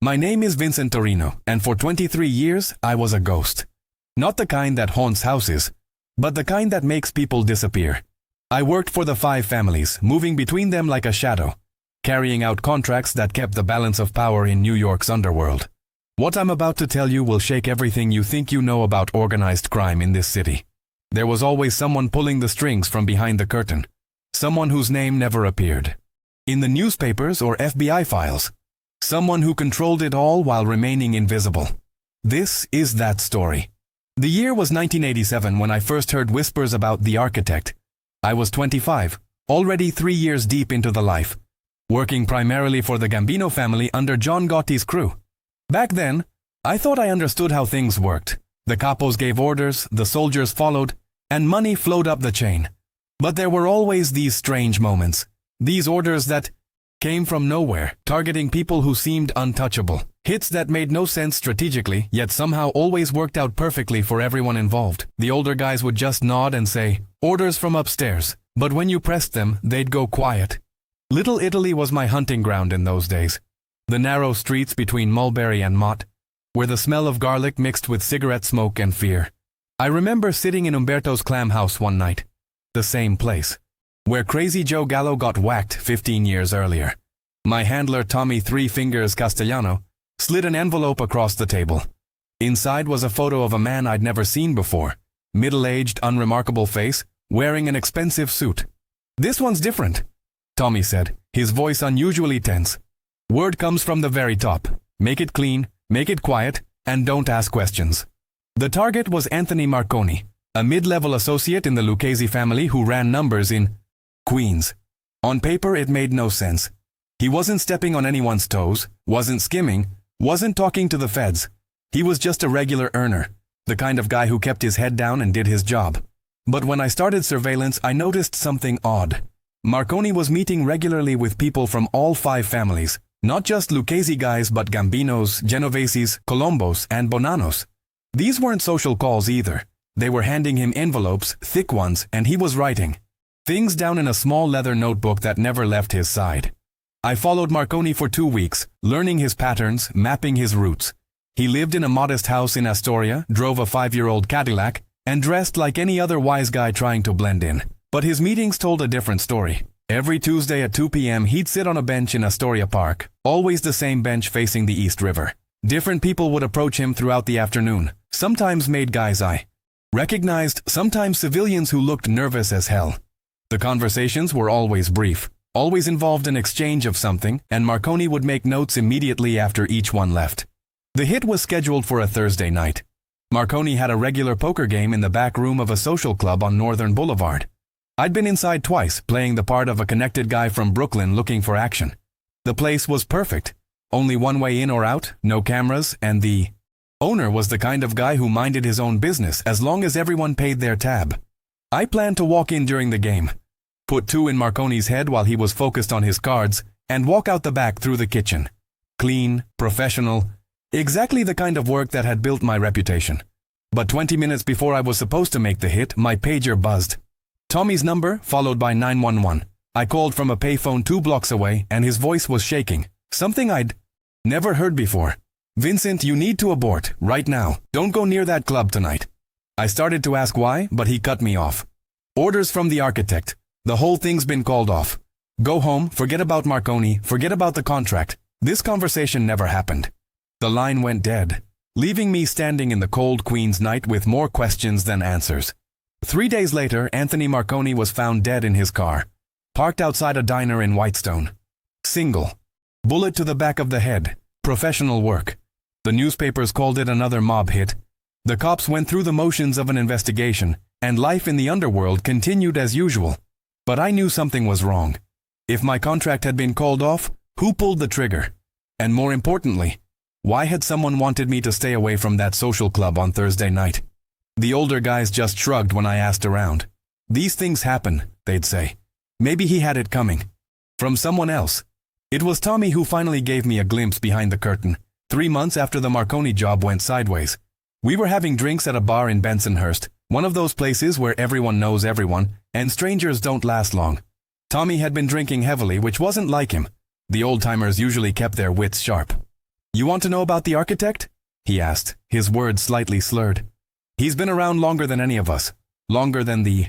My name is Vincent Torino, and for 23 years I was a ghost. Not the kind that haunts houses, but the kind that makes people disappear. I worked for the 5 families, moving between them like a shadow, carrying out contracts that kept the balance of power in New York's underworld. What I'm about to tell you will shake everything you think you know about organized crime in this city. There was always someone pulling the strings from behind the curtain, someone whose name never appeared in the newspapers or FBI files, someone who controlled it all while remaining invisible. This is that story. The year was 1987 when I first heard whispers about the architect. I was 25, already 3 years deep into the life, working primarily for the Gambino family under John Gotti's crew. Back then, I thought I understood how things worked. The capos gave orders, the soldiers followed, and money flowed up the chain. But there were always these strange moments, these orders that came from nowhere, targeting people who seemed untouchable. Hits that made no sense strategically, yet somehow always worked out perfectly for everyone involved. The older guys would just nod and say, "Orders from upstairs," but when you pressed them, they'd go quiet. Little Italy was my hunting ground in those days. The narrow streets between Mulberry and Mott, where the smell of garlic mixed with cigarette smoke and fear. I remember sitting in Umberto's clam house one night, the same place, where Crazy Joe Gallo got whacked 15 years earlier. My handler Tommy Three Fingers Castellano slid an envelope across the table. Inside was a photo of a man I'd never seen before, middle-aged, unremarkable face, wearing an expensive suit. "This one's different," Tommy said, his voice unusually tense. "Word comes from the very top. Make it clean, make it quiet, and don't ask questions." The target was Anthony Marconi, a mid-level associate in the Lucchese family who ran numbers in Queens. On paper, it made no sense. He wasn't stepping on anyone's toes, wasn't skimming, wasn't talking to the feds. He was just a regular earner, the kind of guy who kept his head down and did his job. But when I started surveillance, I noticed something odd. Marconi was meeting regularly with people from all 5 families, not just Lucchese guys but Gambinos, Genoveses, Colombos, and Bonanos. These weren't social calls either. They were handing him envelopes, thick ones, and he was writing things down in a small leather notebook that never left his side. I followed Marconi for 2 weeks, learning his patterns, mapping his routes. He lived in a modest house in Astoria, drove a 5-year-old Cadillac, and dressed like any other wise guy trying to blend in. But his meetings told a different story. Every Tuesday at 2 p.m. he'd sit on a bench in Astoria Park, always the same bench facing the East River. Different people would approach him throughout the afternoon, sometimes made guys I recognized, sometimes civilians who looked nervous as hell. The conversations were always brief, always involved an exchange of something, and Marconi would make notes immediately after each one left. The hit was scheduled for a Thursday night. Marconi had a regular poker game in the back room of a social club on Northern Boulevard. I'd been inside twice, playing the part of a connected guy from Brooklyn looking for action. The place was perfect. Only one way in or out, no cameras, and the owner was the kind of guy who minded his own business as long as everyone paid their tab. I planned to walk in during the game, put 2 in Marconi's head while he was focused on his cards, and walk out the back through the kitchen. Clean, professional, exactly the kind of work that had built my reputation. But 20 minutes before I was supposed to make the hit, my pager buzzed. Tommy's number, followed by 911. I called from a payphone 2 blocks away, and his voice was shaking, something I'd never heard before. "Vincent, you need to abort, right now. Don't go near that club tonight." I started to ask why, but he cut me off. "Orders from the architect. The whole thing's been called off. Go home, forget about Marconi, forget about the contract. This conversation never happened." The line went dead, leaving me standing in the cold Queens night with more questions than answers. 3 days later, Anthony Marconi was found dead in his car, parked outside a diner in Whitestone. Single. Bullet to the back of the head. Professional work. The newspapers called it another mob hit. The cops went through the motions of an investigation, and life in the underworld continued as usual. But I knew something was wrong. If my contract had been called off, who pulled the trigger? And more importantly, why had someone wanted me to stay away from that social club on Thursday night? The older guys just shrugged when I asked around. "These things happen," they'd say. "Maybe he had it coming. From someone else." It was Tommy who finally gave me a glimpse behind the curtain, 3 months after the Marconi job went sideways. We were having drinks at a bar in Bensonhurst, one of those places where everyone knows everyone, and strangers don't last long. Tommy had been drinking heavily, which wasn't like him. The old-timers usually kept their wits sharp. You want to know about the architect? He asked, his words slightly slurred. He's been around longer than any of us. Longer than the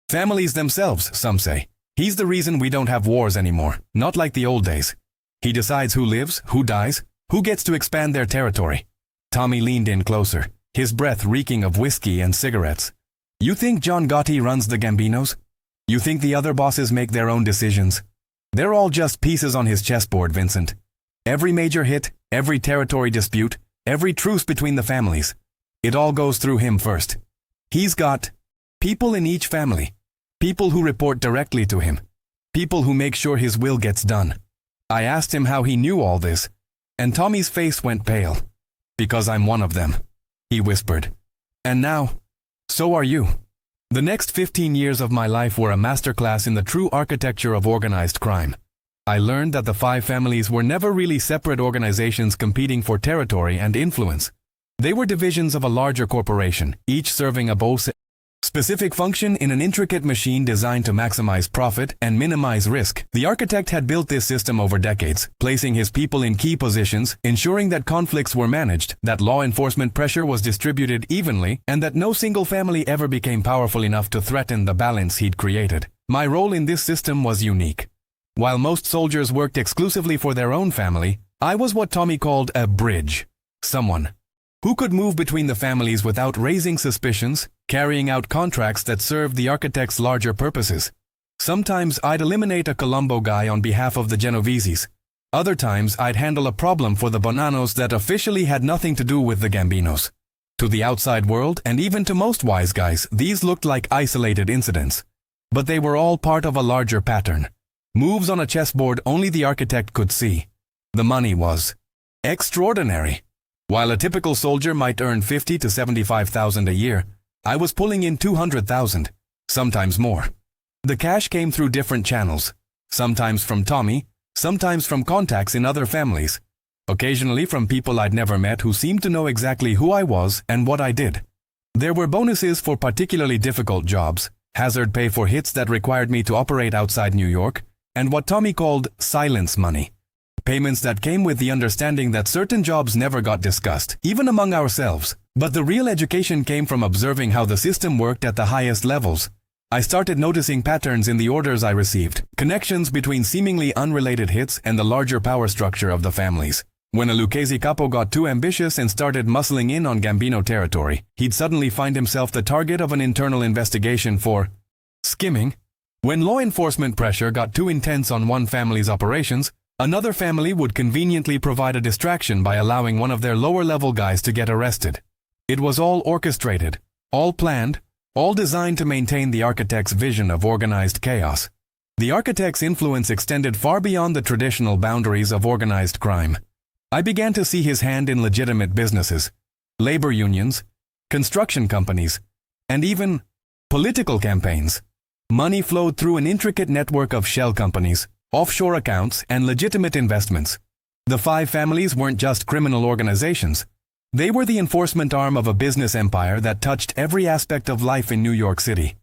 families themselves, some say. He's the reason we don't have wars anymore, not like the old days. He decides who lives, who dies, who gets to expand their territory. Tommy leaned in closer, his breath reeking of whiskey and cigarettes. You think John Gotti runs the Gambinos? You think the other bosses make their own decisions? They're all just pieces on his chessboard, Vincent. Every major hit, every territory dispute, every truce between the families. It all goes through him first. He's got people in each family. People who report directly to him. People who make sure his will gets done. I asked him how he knew all this, and Tommy's face went pale. Because I'm one of them, he whispered. And now, so are you. The next 15 years of my life were a masterclass in the true architecture of organized crime. I learned that the five families were never really separate organizations competing for territory and influence. They were divisions of a larger corporation, each serving a specific function in an intricate machine designed to maximize profit and minimize risk. The architect had built this system over decades, placing his people in key positions, ensuring that conflicts were managed, that law enforcement pressure was distributed evenly, and that no single family ever became powerful enough to threaten the balance he'd created. My role in this system was unique. While most soldiers worked exclusively for their own family, I was what Tommy called a bridge. Someone who could move between the families without raising suspicions, carrying out contracts that served the architect's larger purposes. Sometimes I'd eliminate a Colombo guy on behalf of the Genoveses. Other times I'd handle a problem for the Bonanos that officially had nothing to do with the Gambinos. To the outside world, and even to most wise guys, these looked like isolated incidents. But they were all part of a larger pattern. Moves on a chessboard only the architect could see. The money was extraordinary. While a typical soldier might earn $50,000 to $75,000 a year, I was pulling in $200,000, sometimes more. The cash came through different channels, sometimes from Tommy, sometimes from contacts in other families, occasionally from people I'd never met who seemed to know exactly who I was and what I did. There were bonuses for particularly difficult jobs, hazard pay for hits that required me to operate outside New York, and what Tommy called silence money. Payments that came with the understanding that certain jobs never got discussed, even among ourselves. But the real education came from observing how the system worked at the highest levels. I started noticing patterns in the orders I received, connections between seemingly unrelated hits and the larger power structure of the families. When a Lucchese capo got too ambitious and started muscling in on Gambino territory, he'd suddenly find himself the target of an internal investigation for skimming. When law enforcement pressure got too intense on one family's operations, another family would conveniently provide a distraction by allowing one of their lower-level guys to get arrested. It was all orchestrated, all planned, all designed to maintain the architect's vision of organized chaos. The architect's influence extended far beyond the traditional boundaries of organized crime. I began to see his hand in legitimate businesses, labor unions, construction companies, and even political campaigns. Money flowed through an intricate network of shell companies, offshore accounts, and legitimate investments. The five families weren't just criminal organizations. They were the enforcement arm of a business empire that touched every aspect of life in New York City.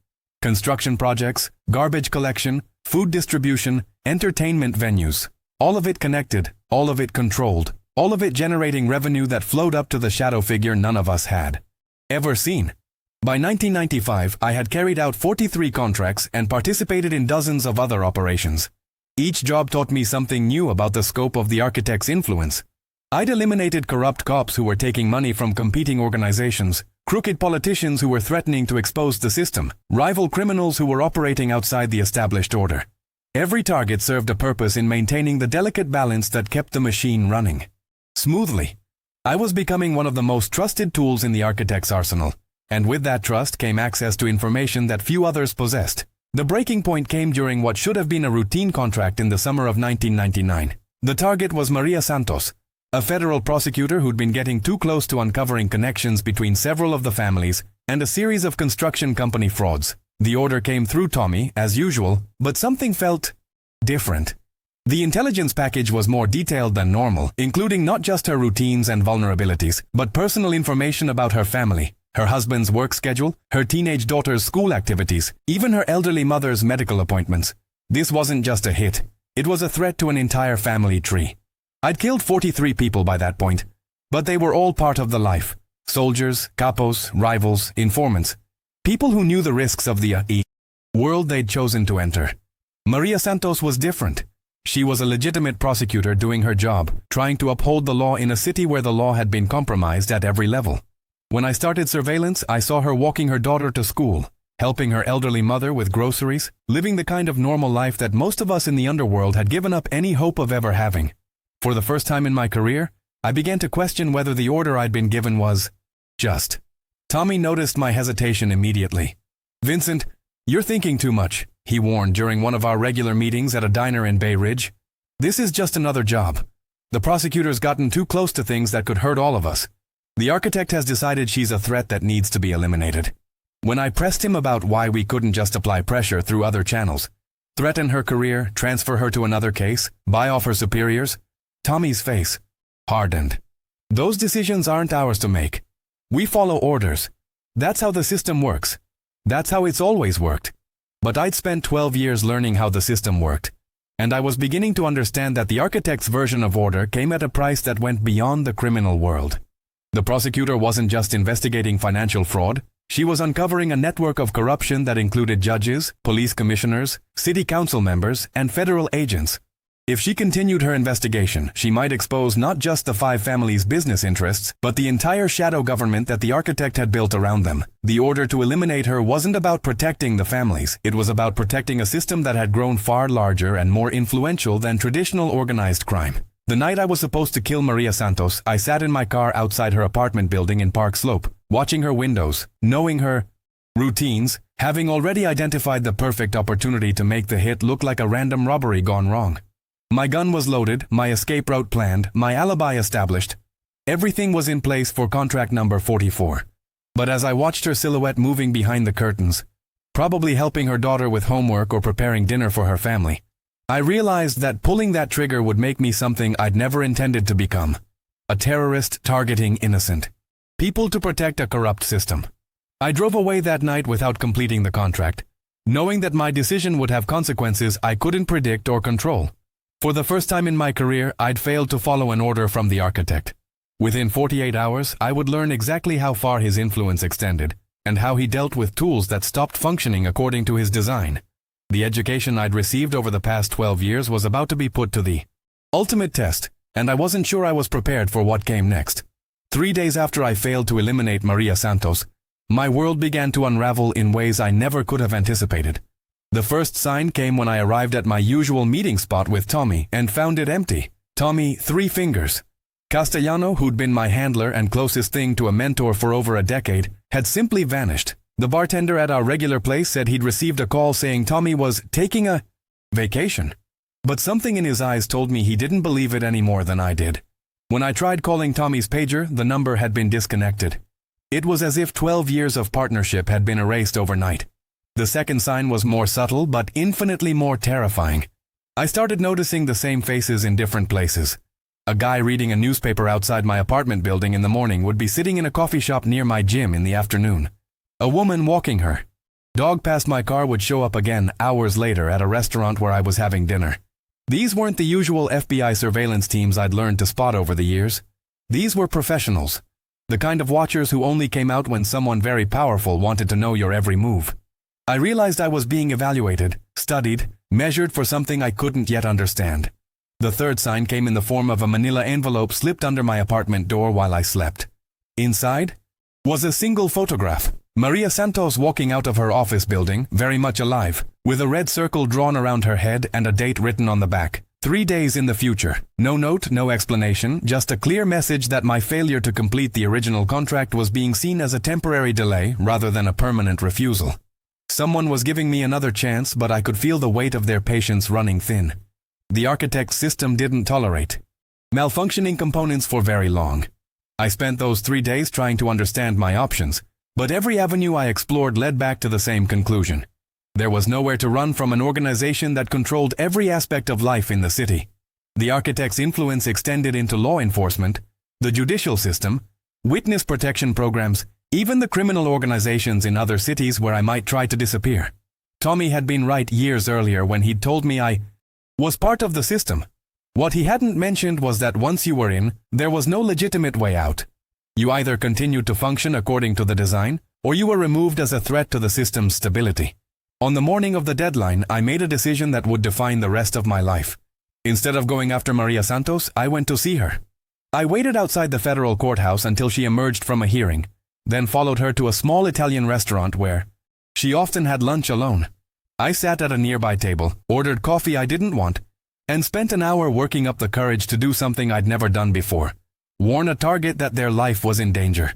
Construction projects, garbage collection, food distribution, entertainment venues. All of it connected, all of it controlled, all of it generating revenue that flowed up to the shadow figure none of us had ever seen. By 1995, I had carried out 43 contracts and participated in dozens of other operations. Each job taught me something new about the scope of the architect's influence. I'd eliminated corrupt cops who were taking money from competing organizations, crooked politicians who were threatening to expose the system, rival criminals who were operating outside the established order. Every target served a purpose in maintaining the delicate balance that kept the machine running smoothly. I was becoming one of the most trusted tools in the architect's arsenal, and with that trust came access to information that few others possessed. The breaking point came during what should have been a routine contract in the summer of 1999. The target was Maria Santos, a federal prosecutor who'd been getting too close to uncovering connections between several of the families and a series of construction company frauds. The order came through Tommy, as usual, but something felt different. The intelligence package was more detailed than normal, including not just her routines and vulnerabilities, but personal information about her family, her husband's work schedule, her teenage daughter's school activities, even her elderly mother's medical appointments. This wasn't just a hit. It was a threat to an entire family tree. I'd killed 43 people by that point, but they were all part of the life. Soldiers, capos, rivals, informants. People who knew the risks of the world they'd chosen to enter. Maria Santos was different. She was a legitimate prosecutor doing her job, trying to uphold the law in a city where the law had been compromised at every level. When I started surveillance, I saw her walking her daughter to school, helping her elderly mother with groceries, living the kind of normal life that most of us in the underworld had given up any hope of ever having. For the first time in my career, I began to question whether the order I'd been given was just. Tommy noticed my hesitation immediately. "Vincent, you're thinking too much," he warned during one of our regular meetings at a diner in Bay Ridge. "This is just another job. The prosecutor's gotten too close to things that could hurt all of us. The architect has decided she's a threat that needs to be eliminated." When I pressed him about why we couldn't just apply pressure through other channels, threaten her career, transfer her to another case, buy off her superiors, Tommy's face hardened. "Those decisions aren't ours to make. We follow orders. That's how the system works. That's how it's always worked." But I'd spent 12 years learning how the system worked, and I was beginning to understand that the architect's version of order came at a price that went beyond the criminal world. The prosecutor wasn't just investigating financial fraud, she was uncovering a network of corruption that included judges, police commissioners, city council members, and federal agents. If she continued her investigation, she might expose not just the five families' business interests, but the entire shadow government that the architect had built around them. The order to eliminate her wasn't about protecting the families, it was about protecting a system that had grown far larger and more influential than traditional organized crime. The night I was supposed to kill Maria Santos, I sat in my car outside her apartment building in Park Slope, watching her windows, knowing her routines, having already identified the perfect opportunity to make the hit look like a random robbery gone wrong. My gun was loaded, my escape route planned, my alibi established. Everything was in place for contract number 44. But as I watched her silhouette moving behind the curtains, probably helping her daughter with homework or preparing dinner for her family, I realized that pulling that trigger would make me something I'd never intended to become. A terrorist targeting innocent people to protect a corrupt system. I drove away that night without completing the contract, knowing that my decision would have consequences I couldn't predict or control. For the first time in my career, I'd failed to follow an order from the architect. Within 48 hours, I would learn exactly how far his influence extended, and how he dealt with tools that stopped functioning according to his design. The education I'd received over the past 12 years was about to be put to the ultimate test, and I wasn't sure I was prepared for what came next. 3 days after I failed to eliminate Maria Santos, my world began to unravel in ways I never could have anticipated. The first sign came when I arrived at my usual meeting spot with Tommy and found it empty. Tommy, 3 fingers. Castellano, who'd been my handler and closest thing to a mentor for over a decade, had simply vanished. The bartender at our regular place said he'd received a call saying Tommy was taking a vacation. But something in his eyes told me he didn't believe it any more than I did. When I tried calling Tommy's pager, the number had been disconnected. It was as if 12 years of partnership had been erased overnight. The second sign was more subtle but infinitely more terrifying. I started noticing the same faces in different places. A guy reading a newspaper outside my apartment building in the morning would be sitting in a coffee shop near my gym in the afternoon. A woman walking her dog past my car would show up again hours later at a restaurant where I was having dinner. These weren't the usual FBI surveillance teams I'd learned to spot over the years. These were professionals, the kind of watchers who only came out when someone very powerful wanted to know your every move. I realized I was being evaluated, studied, measured for something I couldn't yet understand. The third sign came in the form of a manila envelope slipped under my apartment door while I slept. Inside was a single photograph. Maria Santos walking out of her office building, very much alive, with a red circle drawn around her head and a date written on the back. 3 days in the future. No note, no explanation, just a clear message that my failure to complete the original contract was being seen as a temporary delay rather than a permanent refusal. Someone was giving me another chance, but I could feel the weight of their patience running thin. The architect's system didn't tolerate malfunctioning components for very long. I spent those 3 days trying to understand my options, but every avenue I explored led back to the same conclusion. There was nowhere to run from an organization that controlled every aspect of life in the city. The architect's influence extended into law enforcement, the judicial system, witness protection programs, even the criminal organizations in other cities where I might try to disappear. Tommy had been right years earlier when he'd told me I was part of the system. What he hadn't mentioned was that once you were in, there was no legitimate way out. You either continued to function according to the design, or you were removed as a threat to the system's stability. On the morning of the deadline, I made a decision that would define the rest of my life. Instead of going after Maria Santos, I went to see her. I waited outside the federal courthouse until she emerged from a hearing, then followed her to a small Italian restaurant where she often had lunch alone. I sat at a nearby table, ordered coffee I didn't want, and spent an hour working up the courage to do something I'd never done before: warn a target that their life was in danger.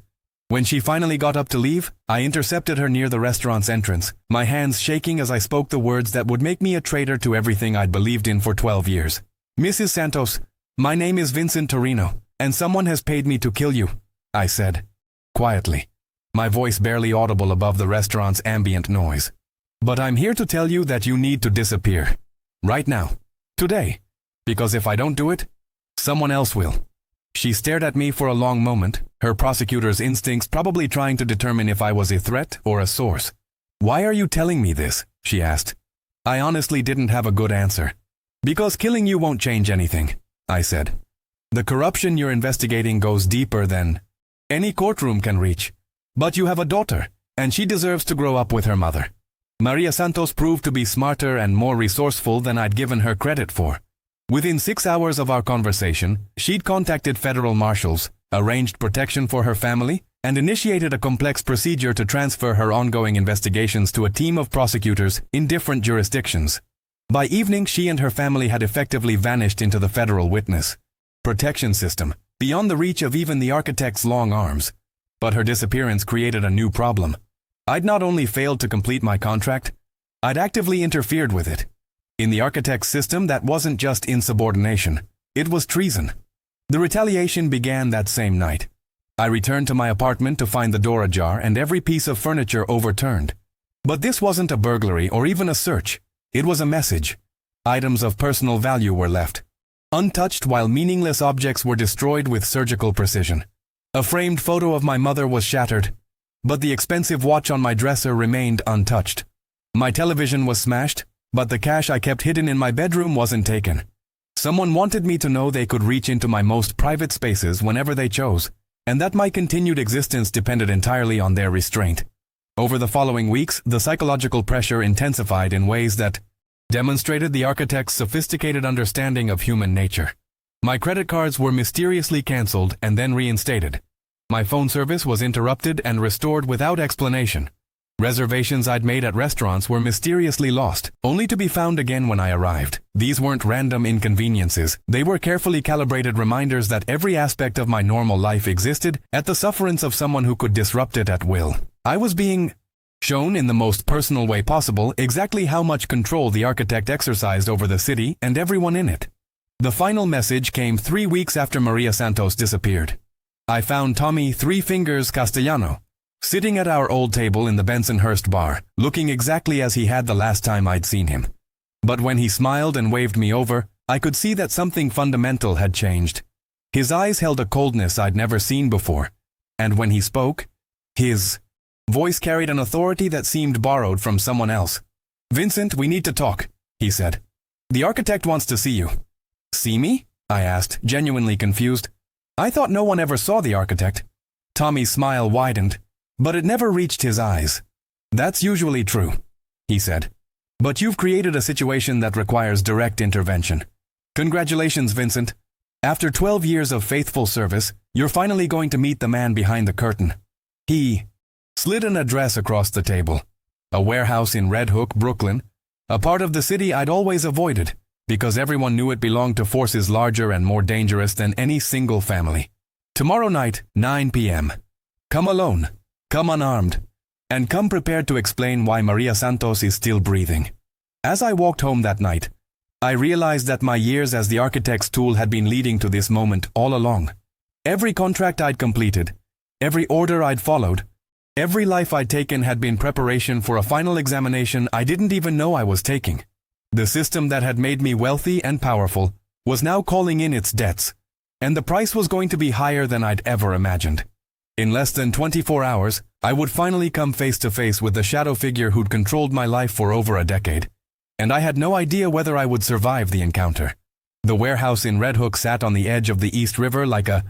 When she finally got up to leave, I intercepted her near the restaurant's entrance, my hands shaking as I spoke the words that would make me a traitor to everything I'd believed in for 12 years. "Mrs. Santos, my name is Vincent Torino, and someone has paid me to kill you," I said, quietly, my voice barely audible above the restaurant's ambient noise. "But I'm here to tell you that you need to disappear. Right now. Today. Because if I don't do it, someone else will." She stared at me for a long moment, her prosecutor's instincts probably trying to determine if I was a threat or a source. "Why are you telling me this?" she asked. I honestly didn't have a good answer. "Because killing you won't change anything," I said. "The corruption you're investigating goes deeper than any courtroom can reach. But you have a daughter, and she deserves to grow up with her mother. Maria Santos proved to be smarter and more resourceful than I'd given her credit for. Within 6 hours of our conversation, she'd contacted federal marshals, arranged protection for her family, and initiated a complex procedure to transfer her ongoing investigations to a team of prosecutors in different jurisdictions. By evening, she and her family had effectively vanished into the federal witness protection system, beyond the reach of even the architect's long arms. But her disappearance created a new problem. I'd not only failed to complete my contract, I'd actively interfered with it. In the architect's system, that wasn't just insubordination, it was treason. The retaliation began that same night. I returned to my apartment to find the door ajar and every piece of furniture overturned. But this wasn't a burglary or even a search. It was a message. Items of personal value were left untouched while meaningless objects were destroyed with surgical precision. A framed photo of my mother was shattered, but the expensive watch on my dresser remained untouched. My television was smashed, but the cash I kept hidden in my bedroom wasn't taken. Someone wanted me to know they could reach into my most private spaces whenever they chose, and that my continued existence depended entirely on their restraint. Over the following weeks, the psychological pressure intensified in ways that demonstrated the architect's sophisticated understanding of human nature. My credit cards were mysteriously canceled and then reinstated. My phone service was interrupted and restored without explanation. Reservations I'd made at restaurants were mysteriously lost, only to be found again when I arrived. These weren't random inconveniences, they were carefully calibrated reminders that every aspect of my normal life existed at the sufferance of someone who could disrupt it at will. I was being shown in the most personal way possible exactly how much control the architect exercised over the city and everyone in it. The final message came 3 weeks after Maria Santos disappeared. I found Tommy Three Fingers Castellano sitting at our old table in the Bensonhurst bar, looking exactly as he had the last time I'd seen him. But when he smiled and waved me over, I could see that something fundamental had changed. His eyes held a coldness I'd never seen before, and when he spoke, his voice carried an authority that seemed borrowed from someone else. "Vincent, we need to talk," he said. "The architect wants to see you." "See me?" I asked, genuinely confused. I thought no one ever saw the architect. Tommy's smile widened, but it never reached his eyes. "That's usually true," he said. "But you've created a situation that requires direct intervention. Congratulations, Vincent. After 12 years of faithful service, you're finally going to meet the man behind the curtain." He slid an address across the table. A warehouse in Red Hook, Brooklyn, a part of the city I'd always avoided, because everyone knew it belonged to forces larger and more dangerous than any single family. "Tomorrow night, 9 p.m. Come alone. Come unarmed, and come prepared to explain why Maria Santos is still breathing." As I walked home that night, I realized that my years as the architect's tool had been leading to this moment all along. Every contract I'd completed, every order I'd followed, every life I'd taken had been preparation for a final examination I didn't even know I was taking. The system that had made me wealthy and powerful was now calling in its debts, and the price was going to be higher than I'd ever imagined. In less than 24 hours, I would finally come face to face with the shadow figure who'd controlled my life for over a decade, and I had no idea whether I would survive the encounter. The warehouse in Red Hook sat on the edge of the East River like a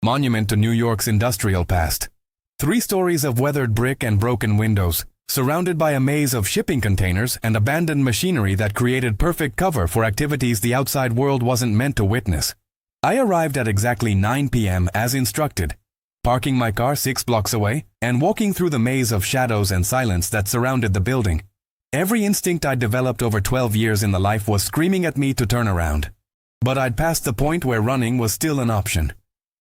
monument to New York's industrial past. 3 stories of weathered brick and broken windows, surrounded by a maze of shipping containers and abandoned machinery that created perfect cover for activities the outside world wasn't meant to witness. I arrived at exactly 9 p.m. as instructed, parking my car 6 blocks away and walking through the maze of shadows and silence that surrounded the building. Every instinct I'd developed over 12 years in the life was screaming at me to turn around. But I'd passed the point where running was still an option.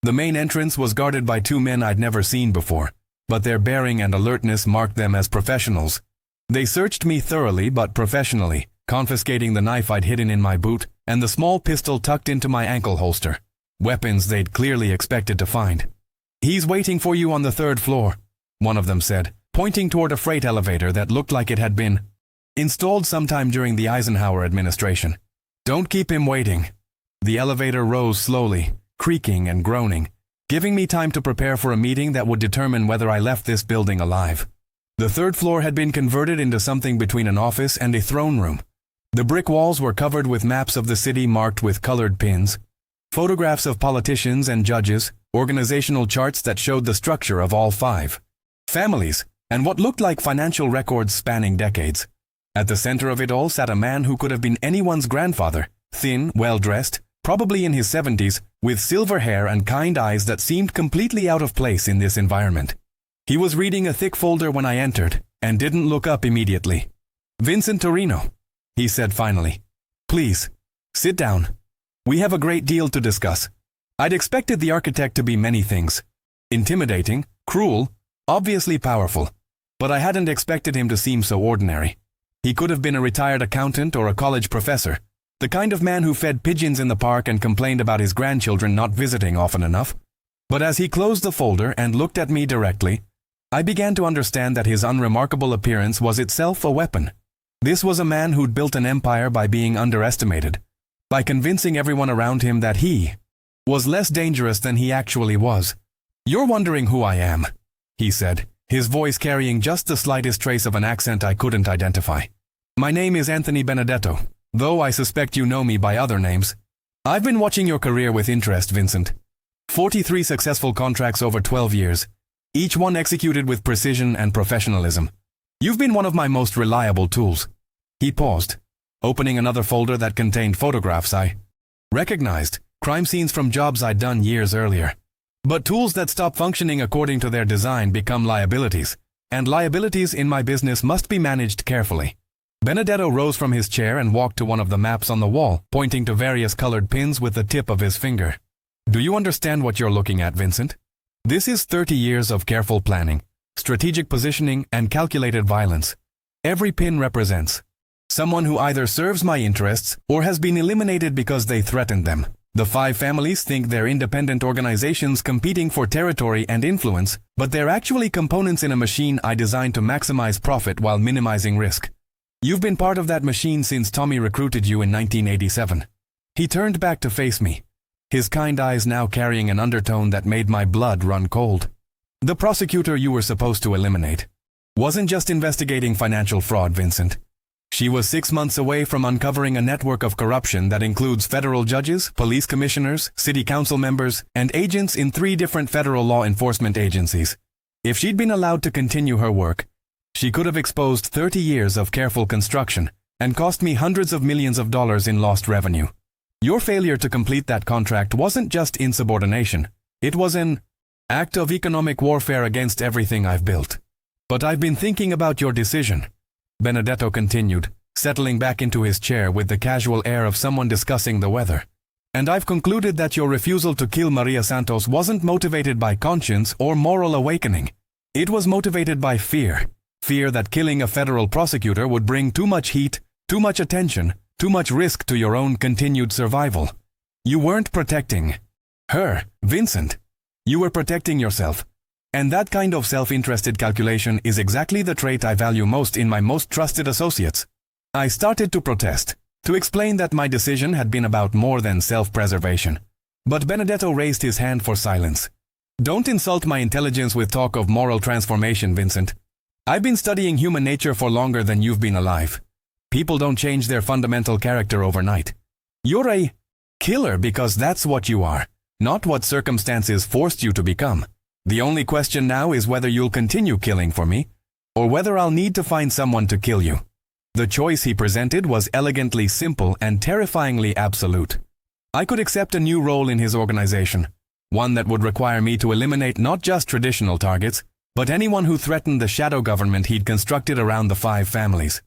The main entrance was guarded by 2 men I'd never seen before, but their bearing and alertness marked them as professionals. They searched me thoroughly but professionally, confiscating the knife I'd hidden in my boot and the small pistol tucked into my ankle holster, weapons they'd clearly expected to find. "He's waiting for you on the 3rd floor," one of them said, pointing toward a freight elevator that looked like it had been installed sometime during the Eisenhower administration. "Don't keep him waiting." The elevator rose slowly, creaking and groaning, giving me time to prepare for a meeting that would determine whether I left this building alive. The 3rd floor had been converted into something between an office and a throne room. The brick walls were covered with maps of the city marked with colored pins, photographs of politicians and judges, organizational charts that showed the structure of all 5 families, and what looked like financial records spanning decades. At the center of it all sat a man who could have been anyone's grandfather, thin, well-dressed, probably in his 70s, with silver hair and kind eyes that seemed completely out of place in this environment. He was reading a thick folder when I entered, and didn't look up immediately. "Vincent Torino," he said finally. "Please, sit down. We have a great deal to discuss." I'd expected the architect to be many things. Intimidating, cruel, obviously powerful. But I hadn't expected him to seem so ordinary. He could have been a retired accountant or a college professor, the kind of man who fed pigeons in the park and complained about his grandchildren not visiting often enough. But as he closed the folder and looked at me directly, I began to understand that his unremarkable appearance was itself a weapon. This was a man who'd built an empire by being underestimated, by convincing everyone around him that he was less dangerous than he actually was. "You're wondering who I am," he said, his voice carrying just the slightest trace of an accent I couldn't identify. "My name is Anthony Benedetto, though I suspect you know me by other names. I've been watching your career with interest, Vincent. 43 successful contracts over 12 years, each one executed with precision and professionalism. You've been one of my most reliable tools." He paused, opening another folder that contained photographs I recognized, crime scenes from jobs I'd done years earlier. But tools that stop functioning according to their design become liabilities, and liabilities in my business must be managed carefully. Benedetto rose from his chair and walked to one of the maps on the wall, pointing to various colored pins with the tip of his finger. "Do you understand what you're looking at, Vincent? This is 30 years of careful planning, strategic positioning, and calculated violence. Every pin represents someone who either serves my interests or has been eliminated because they threatened them. The 5 families think they're independent organizations competing for territory and influence, but they're actually components in a machine I designed to maximize profit while minimizing risk. You've been part of that machine since Tommy recruited you in 1987. He turned back to face me, his kind eyes now carrying an undertone that made my blood run cold. "The prosecutor you were supposed to eliminate wasn't just investigating financial fraud, Vincent. She was 6 months away from uncovering a network of corruption that includes federal judges, police commissioners, city council members, and agents in 3 different federal law enforcement agencies. If she'd been allowed to continue her work, she could have exposed 30 years of careful construction and cost me hundreds of millions of dollars in lost revenue. Your failure to complete that contract wasn't just insubordination. It was an act of economic warfare against everything I've built. But I've been thinking about your decision," Benedetto continued, settling back into his chair with the casual air of someone discussing the weather. "And I've concluded that your refusal to kill Maria Santos wasn't motivated by conscience or moral awakening. It was motivated by fear. Fear that killing a federal prosecutor would bring too much heat, too much attention, too much risk to your own continued survival. You weren't protecting her, Vincent. You were protecting yourself. And that kind of self-interested calculation is exactly the trait I value most in my most trusted associates." I started to protest, to explain that my decision had been about more than self-preservation. But Benedetto raised his hand for silence. "Don't insult my intelligence with talk of moral transformation, Vincent. I've been studying human nature for longer than you've been alive. People don't change their fundamental character overnight. You're a Killer because that's what you are, not what circumstances forced you to become. The only question now is whether you'll continue killing for me, or whether I'll need to find someone to kill you. The choice he presented was elegantly simple and terrifyingly absolute. I could accept a new role in his organization, one that would require me to eliminate not just traditional targets, but anyone who threatened the shadow government he'd constructed around the 5 families.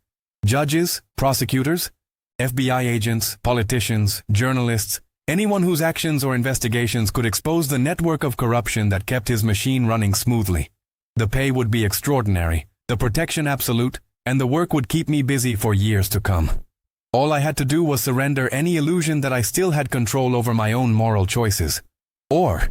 Judges, prosecutors, FBI agents, politicians, journalists, anyone whose actions or investigations could expose the network of corruption that kept his machine running smoothly. The pay would be extraordinary, the protection absolute, and the work would keep me busy for years to come. All I had to do was surrender any illusion that I still had control over my own moral choices. Or,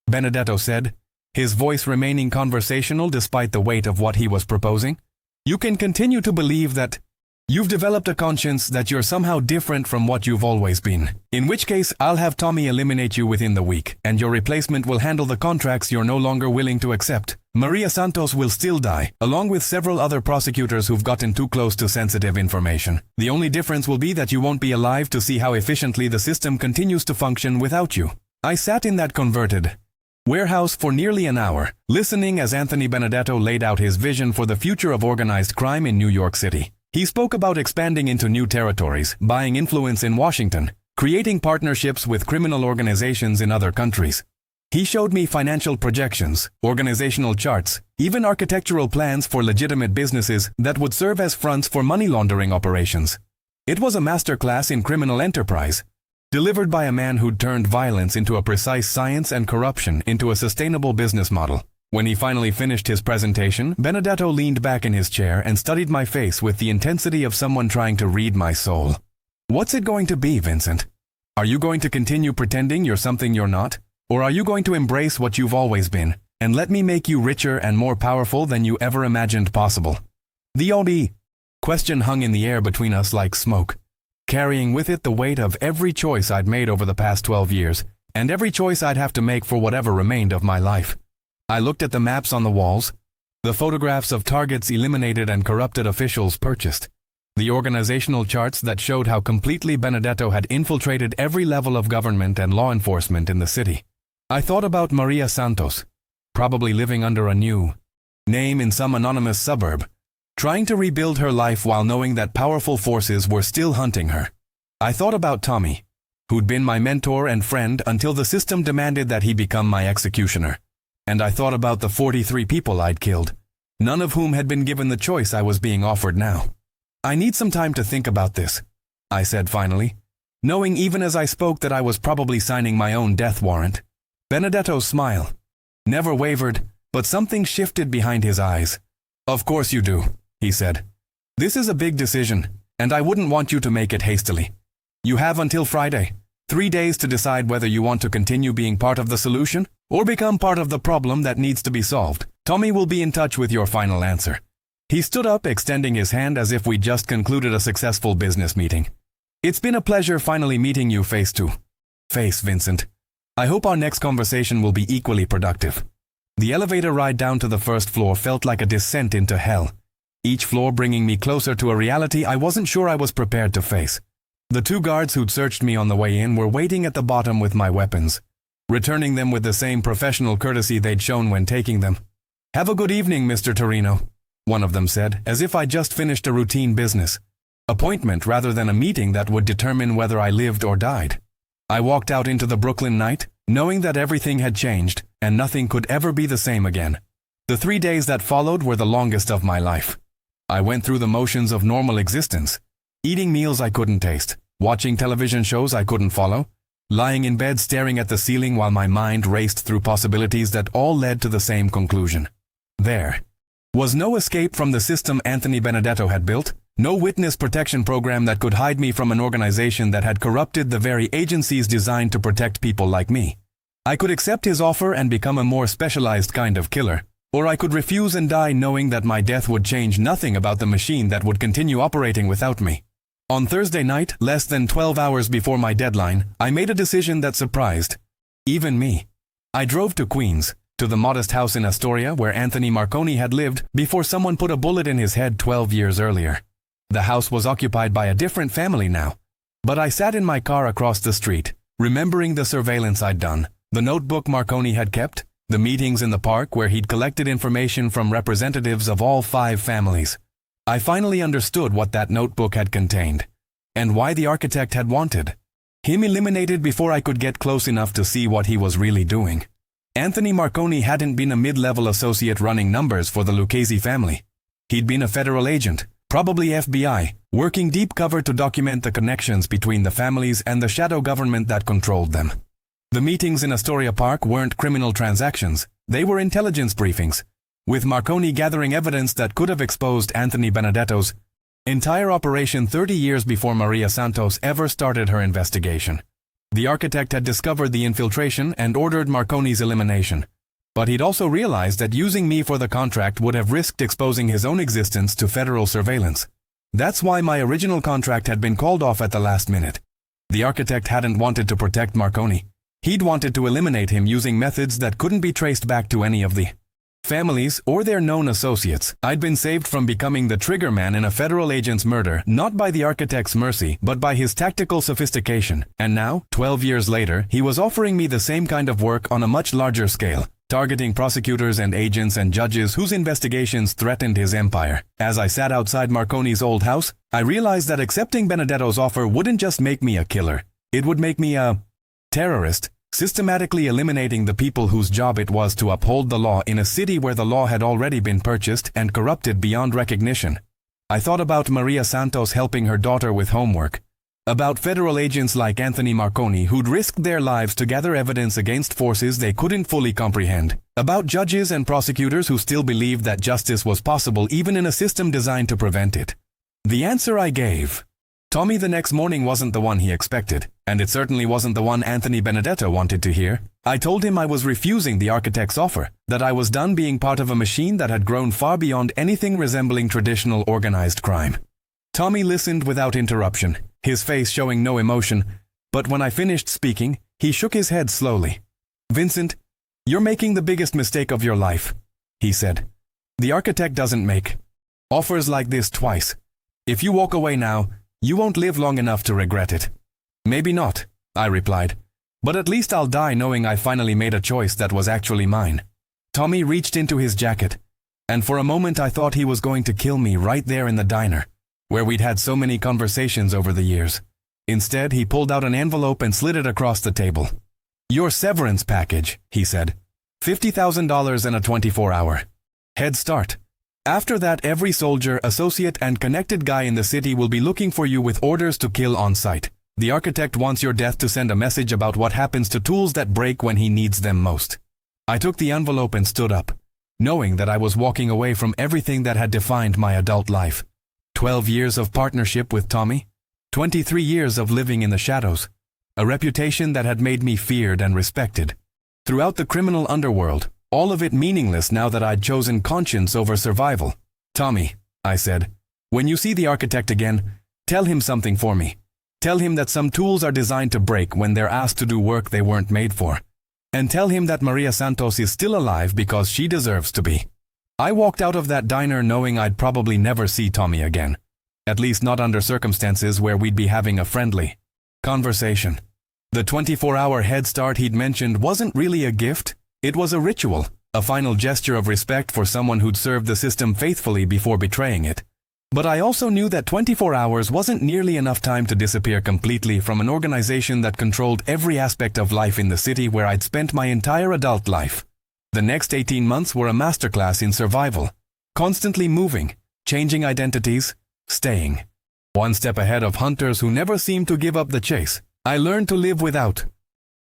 Benedetto said, his voice remaining conversational despite the weight of what he was proposing, you can continue to believe that you've developed a conscience, that you're somehow different from what you've always been. In which case, I'll have Tommy eliminate you within the week, and your replacement will handle the contracts you're no longer willing to accept. Maria Santos will still die, along with several other prosecutors who've gotten too close to sensitive information. The only difference will be that you won't be alive to see how efficiently the system continues to function without you. I sat in that converted warehouse for nearly an hour, listening as Anthony Benedetto laid out his vision for the future of organized crime in New York City. He spoke about expanding into new territories, buying influence in Washington, creating partnerships with criminal organizations in other countries. He showed me financial projections, organizational charts, even architectural plans for legitimate businesses that would serve as fronts for money laundering operations. It was a masterclass in criminal enterprise, delivered by a man who'd turned violence into a precise science and corruption into a sustainable business model. When he finally finished his presentation, Benedetto leaned back in his chair and studied my face with the intensity of someone trying to read my soul. What's it going to be, Vincent? Are you going to continue pretending you're something you're not? Or are you going to embrace what you've always been, and let me make you richer and more powerful than you ever imagined possible? The only question hung in the air between us like smoke, carrying with it the weight of every choice I'd made over the past 12 years, and every choice I'd have to make for whatever remained of my life. I looked at the maps on the walls, the photographs of targets eliminated and corrupted officials purchased, the organizational charts that showed how completely Benedetto had infiltrated every level of government and law enforcement in the city. I thought about Maria Santos, probably living under a new name in some anonymous suburb, trying to rebuild her life while knowing that powerful forces were still hunting her. I thought about Tommy, who'd been my mentor and friend until the system demanded that he become my executioner. And I thought about the 43 people I'd killed, none of whom had been given the choice I was being offered now. I need some time to think about this, I said finally, knowing even as I spoke that I was probably signing my own death warrant. Benedetto's smile never wavered, but something shifted behind his eyes. Of course you do, he said. This is a big decision, and I wouldn't want you to make it hastily. You have until Friday, 3 days to decide whether you want to continue being part of the solution or become part of the problem that needs to be solved. Tommy will be in touch with your final answer. He stood up, extending his hand as if we'd just concluded a successful business meeting. It's been a pleasure finally meeting you face to face, Vincent. I hope our next conversation will be equally productive. The elevator ride down to the first floor felt like a descent into hell, each floor bringing me closer to a reality I wasn't sure I was prepared to face. The 2 guards who'd searched me on the way in were waiting at the bottom with my weapons, returning them with the same professional courtesy they'd shown when taking them. Have a good evening, Mr. Torino, one of them said, as if I'd just finished a routine business appointment rather than a meeting that would determine whether I lived or died. I walked out into the Brooklyn night, knowing that everything had changed and nothing could ever be the same again. The 3 days that followed were the longest of my life. I went through the motions of normal existence, eating meals I couldn't taste, watching television shows I couldn't follow, lying in bed staring at the ceiling while my mind raced through possibilities that all led to the same conclusion. There was no escape from the system Anthony Benedetto had built, no witness protection program that could hide me from an organization that had corrupted the very agencies designed to protect people like me. I could accept his offer and become a more specialized kind of killer, or I could refuse and die knowing that my death would change nothing about the machine that would continue operating without me. On Thursday night, less than 12 hours before my deadline, I made a decision that surprised even me. I drove to Queens, to the modest house in Astoria where Anthony Marconi had lived before someone put a bullet in his head 12 years earlier. The house was occupied by a different family now, but I sat in my car across the street, remembering the surveillance I'd done, the notebook Marconi had kept, the meetings in the park where he'd collected information from representatives of all 5 families. I finally understood what that notebook had contained, and why the architect had wanted him eliminated before I could get close enough to see what he was really doing. Anthony Marconi hadn't been a mid-level associate running numbers for the Lucchese family. He'd been a federal agent, probably FBI, working deep cover to document the connections between the families and the shadow government that controlled them. The meetings in Astoria Park weren't criminal transactions, they were intelligence briefings, with Marconi gathering evidence that could have exposed Anthony Benedetto's entire operation 30 years before Maria Santos ever started her investigation. The architect had discovered the infiltration and ordered Marconi's elimination. But he'd also realized that using me for the contract would have risked exposing his own existence to federal surveillance. That's why my original contract had been called off at the last minute. The architect hadn't wanted to protect Marconi. He'd wanted to eliminate him using methods that couldn't be traced back to any of the families or their known associates. I'd been saved from becoming the trigger man in a federal agent's murder, not by the architect's mercy, but by his tactical sophistication. And now, 12 years later, he was offering me the same kind of work on a much larger scale, targeting prosecutors and agents and judges whose investigations threatened his empire. As I sat outside Marconi's old house, I realized that accepting Benedetto's offer wouldn't just make me a killer. It would make me a terrorist, systematically eliminating the people whose job it was to uphold the law in a city where the law had already been purchased and corrupted beyond recognition. I thought about Maria Santos helping her daughter with homework, about federal agents like Anthony Marconi who'd risked their lives to gather evidence against forces they couldn't fully comprehend, about judges and prosecutors who still believed that justice was possible even in a system designed to prevent it. The answer I gave Tommy the next morning wasn't the one he expected, and it certainly wasn't the one Anthony Benedetto wanted to hear. I told him I was refusing the architect's offer, that I was done being part of a machine that had grown far beyond anything resembling traditional organized crime. Tommy listened without interruption, his face showing no emotion, but when I finished speaking, he shook his head slowly. "Vincent, you're making the biggest mistake of your life," he said. "The architect doesn't make offers like this twice. If you walk away now, you won't live long enough to regret it." "Maybe not," I replied, "but at least I'll die knowing I finally made a choice that was actually mine." Tommy reached into his jacket, and for a moment I thought he was going to kill me right there in the diner, where we'd had so many conversations over the years. Instead, he pulled out an envelope and slid it across the table. "Your severance package," he said. $50,000 and a 24-hour head start. After that, every soldier, associate, and connected guy in the city will be looking for you with orders to kill on sight. The architect wants your death to send a message about what happens to tools that break when he needs them most. I took the envelope and stood up, knowing that I was walking away from everything that had defined my adult life. 12 years of partnership with Tommy, 23 years of living in the shadows, a reputation that had made me feared and respected throughout the criminal underworld. All of it meaningless now that I'd chosen conscience over survival. "Tommy," I said, "when you see the architect again, tell him something for me. Tell him that some tools are designed to break when they're asked to do work they weren't made for. And tell him that Maria Santos is still alive because she deserves to be." I walked out of that diner knowing I'd probably never see Tommy again. At least not under circumstances where we'd be having a friendly conversation. The 24-hour head start he'd mentioned wasn't really a gift. It was a ritual, a final gesture of respect for someone who'd served the system faithfully before betraying it. But I also knew that 24 hours wasn't nearly enough time to disappear completely from an organization that controlled every aspect of life in the city where I'd spent my entire adult life. The next 18 months were a masterclass in survival, constantly moving, changing identities, staying one step ahead of hunters who never seemed to give up the chase. I learned to live without